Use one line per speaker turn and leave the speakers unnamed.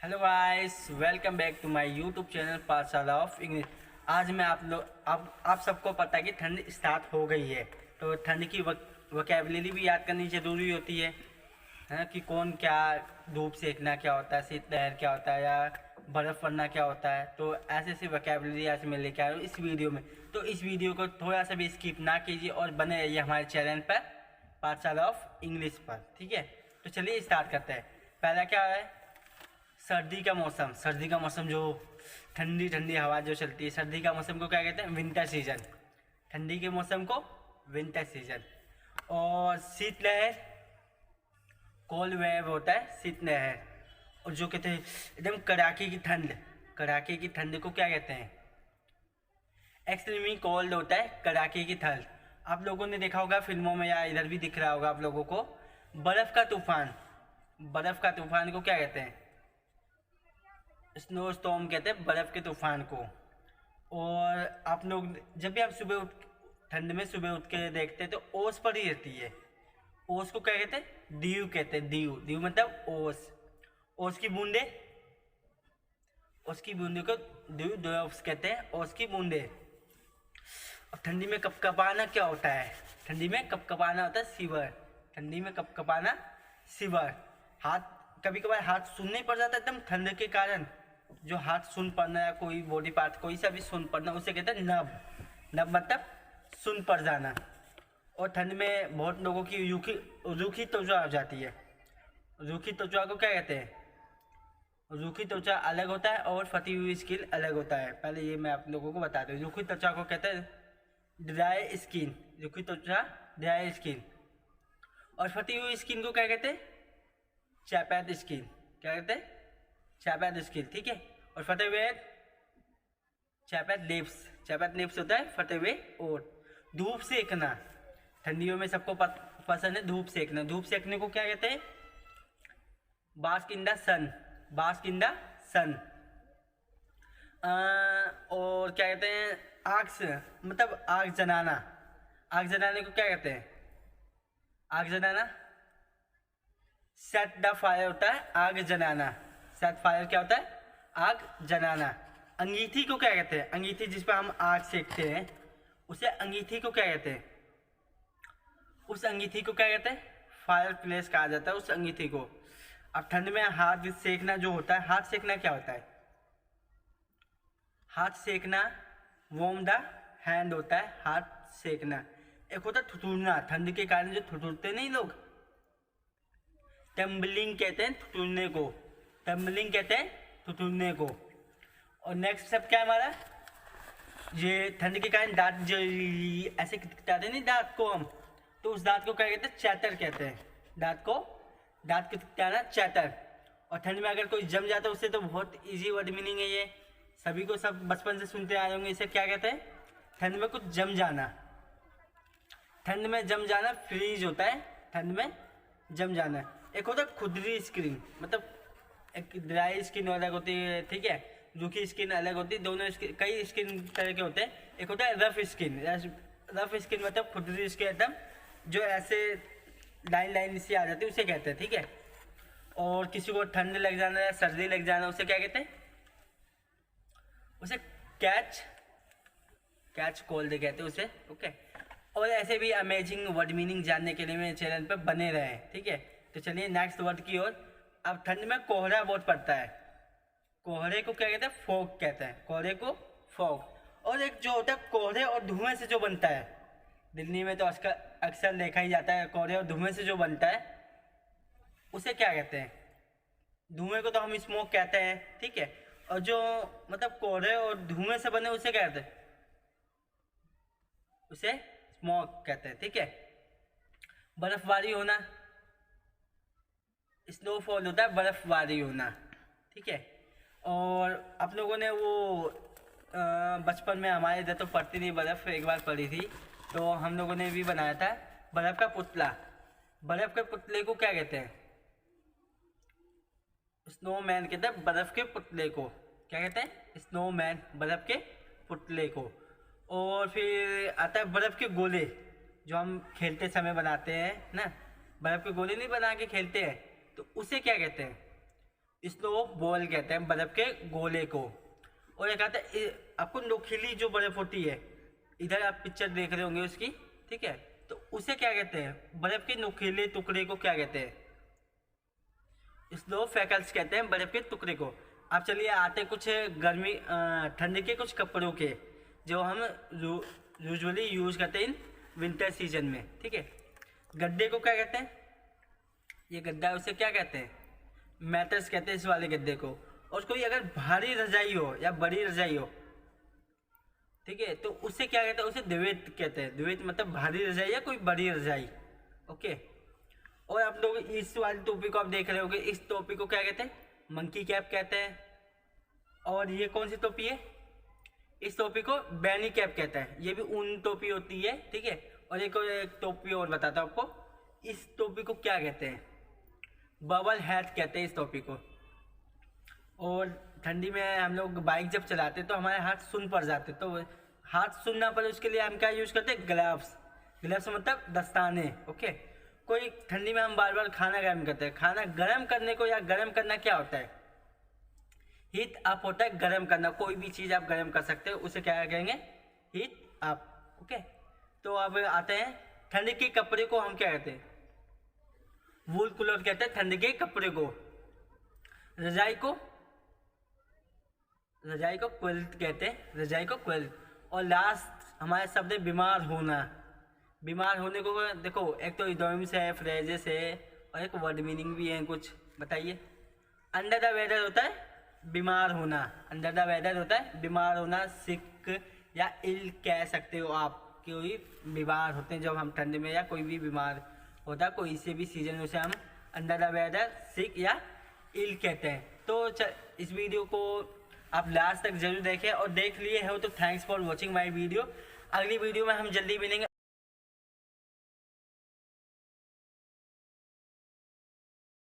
Hello guys, welcome back to my YouTube channel Pathshala of English. आज मैं आप सबको पता है कि ठंड स्टार्ट हो गई है, तो ठंड की वोकैबुलरी भी याद करनी ज़रूरी होती है ना, कि कौन क्या, धूप सेकना क्या होता है, शीतलहर क्या होता है, या बर्फ़ पड़ना क्या होता है। तो ऐसे ऐसे वोकैबुलरी आज मैं लेके आया हूँ इस वीडियो में। तो इस वीडियो को थोड़ा सा भी स्किप ना कीजिए और बने रहिए हमारे चैनल पर पाठशाला ऑफ इंग्लिश पर, ठीक है। तो चलिए स्टार्ट करते हैं। पहला क्या है, सर्दी का मौसम। सर्दी का मौसम, जो ठंडी ठंडी हवा जो चलती है, सर्दी का मौसम को क्या कहते हैं? Winter season. ठंडी के मौसम को विंटर सीजन। और शीतलहर, कोल्ड वेव होता है शीतलहर। और जो कहते हैं एकदम कड़ाके की ठंड, कड़ाके की ठंड को क्या कहते हैं? एक्सट्रीमली कोल्ड होता है कड़ाके की ठंड। आप लोगों ने देखा होगा फिल्मों में, या इधर भी दिख रहा होगा आप लोगों को, बर्फ़ का तूफान। बर्फ़ का तूफान को क्या कहते हैं? स्नो स्टॉर्म कहते हैं बर्फ़ के तूफान को। और आप लोग जब भी आप सुबह उठ, ठंड में सुबह उठ के देखते हैं तो ओस पड़ी रहती है। ओस को क्या कहते हैं? दीव कहते हैं। दीव, दीव मतलब ओस। ओस की बूंदे, ओस की बूंदे को दीव ड्रॉप्स कहते हैं, ओस की बूंदे। और ठंडी में कपकपाना क्या होता है? ठंडी में कपकपाना होता है शिवर। ठंडी में कपकपाना शिवर। हाथ, कभी कभार हाथ सुन नहीं पड़ जाता एकदम ठंड के कारण। जो हाथ सुन पड़ना या कोई बॉडी पार्ट कोई सा भी सुन पड़ना, उसे कहते हैं नब। नब मतलब सुन पड़ जाना। और ठंड में बहुत लोगों की रूखी त्वचा हो जाती है। रूखी त्वचा को क्या कहते हैं? रूखी त्वचा अलग होता है और फटी हुई स्किन अलग होता है। पहले ये मैं आप लोगों को बता दूँ। रूखी त्वचा को कहते हैं ड्राई स्किन। रूखी त्वचा ड्राई स्किन। और फटी हुई स्किन को क्या कहते हैं? चैपेट स्किन। क्या कहते हैं? चैपेट स्किन, ठीक है। और फटे हुए चैपेट लिप्स। चैपेट लिप्स होता है फटे हुए ओठ। धूप सेकना, ठंडियों में सबको पसंद है धूप सेकना। धूप सेकने को क्या कहते हैं? Bask in the sun. Bask in the sun. और क्या कहते हैं? आग से, मतलब आग जलाना। आग जलाने को क्या कहते हैं? आग जलाना सेट द फायर होता है, आग जलाना। सेट फायर क्या होता है? आग जलाना। अंगीठी को क्या कहते हैं? अंगीठी जिस पर हम आग सेकते हैं, उसे अंगीठी को क्या कहते हैं? उस अंगीठी को क्या कहते हैं? फायर प्लेस कहा जाता है उस अंगीठी को। अब ठंड में हाथ सेकना जो होता है, हाथ सेकना क्या होता है? हाथ सेकना वार्म द हैंड होता है, हाथ सेकना। एक होता है ठुठुरना, ठंड के कारण जो ठुठुरते नहीं लोग, टम्बलिंग कहते हैं ठुठुरने को। टम्बलिंग कहते हैं ठुठुरने को। और नेक्स्ट स्टेप क्या है हमारा? ये ठंड के कारण दांत जो ऐसे खिटखिटाते नहीं दांत को हम, तो उस दांत को क्या कहते हैं? चैटर कहते हैं। दांत को, दांत खिटखिटाना चैटर। और ठंड में अगर कोई जम जाता है, उससे तो बहुत इजी वर्ड मीनिंग है ये, सभी को सब बचपन से सुनते आ रहे होंगे। इसे क्या कहते हैं? ठंड में कुछ जम जाना। ठंड में जम जाना फ्रीज होता है। ठंड में जम जाना। एक होता है खुदरी स्किन, मतलब एक ड्राई स्किन अलग होती है, ठीक है, रूखी स्किन अलग होती है। दोनों कई स्किन तरह के होते हैं। एक होता है रफ स्किन। रफ स्किन मतलब खुदरी स्किन, एकदम जो ऐसे लाइन लाइन से आ जाती है, उसे कहते हैं, ठीक है। और किसी को ठंड लग जाना या सर्दी लग जाना, उसे क्या कहते हैं? उसे कैच कोल्ड कहते हैं उसे, ओके। और ऐसे भी अमेजिंग वर्ड मीनिंग जानने के लिए मेरे चैनल पर बने रहें, ठीक है। तो चलिए नेक्स्ट वर्ड की ओर। अब ठंड में कोहरा बहुत पड़ता है। कोहरे को क्या कहते हैं? फॉग कहते हैं। कोहरे को फॉग। और एक जो होता है कोहरे और धुएं से जो बनता है, दिल्ली में तो अक्सर देखा ही जाता है, कोहरे और धुएं से जो बनता है, उसे क्या कहते हैं? धुएं को तो हम स्मोक कहते हैं, ठीक है। और जो मतलब कोहरे और धुएं से बने, उसे क्या कहते हैं? उसे स्मोक कहते हैं, ठीक है। बर्फबारी होना, स्नोफॉल होता है बर्फबारी होना, ठीक है। और आप लोगों ने वो बचपन में हमारे इधर तो पड़ती थी बर्फ़, एक बार पड़ी थी, तो हम लोगों ने भी बनाया था बर्फ़ का पुतला। बर्फ़ के पुतले को क्या कहते हैं? स्नोमैन कहते हैं बर्फ़ के पुतले को। क्या कहते हैं? स्नोमैन, बर्फ़ के पुतले को। और फिर आता है बर्फ़ के गोले, जो हम खेलते समय बनाते हैं ना। बर्फ़ के गोले नहीं बना के खेलते हैं, तो उसे क्या कहते हैं? स्नो बॉल कहते हैं बर्फ के गोले को। और एक आता है आपको नोकीली जो बर्फ होती है, इधर आप पिक्चर देख रहे होंगे उसकी, ठीक है, तो उसे क्या कहते हैं, बर्फ के नोकीले टुकड़े को क्या कहते हैं, स्नो फैकल्स कहते हैं बर्फ के टुकड़े को। अब चलिए आते हैं कुछ गर्मी ठंड के कुछ कपड़ों के जो हम यूजुअली यूज करते हैं इन विंटर सीजन में, ठीक है। गद्दे को क्या कहते हैं, ये गद्दा है उसे क्या कहते हैं, मैट्रेस कहते हैं इस वाले गद्दे को। और कोई अगर भारी रजाई हो या बड़ी रजाई हो, ठीक है, तो उसे क्या कहते हैं, उसे द्वैत कहते हैं। द्वैत मतलब भारी रजाई या कोई बड़ी रजाई, ओके। और आप लोग इस वाली टोपी को आप देख रहे होंगे, इस टोपी को क्या कहते हैं, मंकी कैप कहते हैं। और ये कौन सी टोपी है, इस टोपी को बैनी कैप कहते हैं, ये भी ऊन टोपी होती है, ठीक है। और एक टोपी और बताता हूँ आपको, इस टोपी को क्या कहते हैं, बबल हैट कहते हैं इस टोपी को। और ठंडी में हम लोग बाइक जब चलाते तो हमारे हाथ सुन पड़ जाते, तो हाथ सुन ना पड़े उसके लिए हम क्या यूज़ करते हैं, ग्लव्स। ग्लव्स मतलब दस्ताने, ओके। कोई ठंडी में हम बार बार खाना गर्म करते हैं, खाना गर्म करने को या गर्म करना क्या होता है, हीट अप होता है गर्म करना। कोई भी चीज़ आप गर्म कर सकते हो उसे क्या कहेंगे, हीट अप, ओके। तो अब आते हैं ठंड के कपड़े को हम क्या कहते हैं, वूल कूलर कहते हैं ठंड के कपड़े को। रजाई को क्विल्ट कहते हैं, रजाई को क्विल्ट। और लास्ट हमारे शब्द है बीमार होना। बीमार होने को देखो, एक तो इडोम्स है, फ्रेजेस है, और एक वर्ड मीनिंग भी है कुछ, बताइए। अंडर द वेदर होता है बीमार होना, अंडर द वेदर होता है बीमार होना, सिक या इल कह सकते हो आप, कोई बीमार होते हैं जब हम ठंड में, या कोई भी बीमार होता है कोई से भी सीजन, उसे हम अंडर द वेदर, सिक या इल कहते हैं। तो इस वीडियो को आप लास्ट तक जरूर देखें, और देख लिए हो तो thanks for watching my video. अगली वीडियो में हम जल्दी मिलेंगे।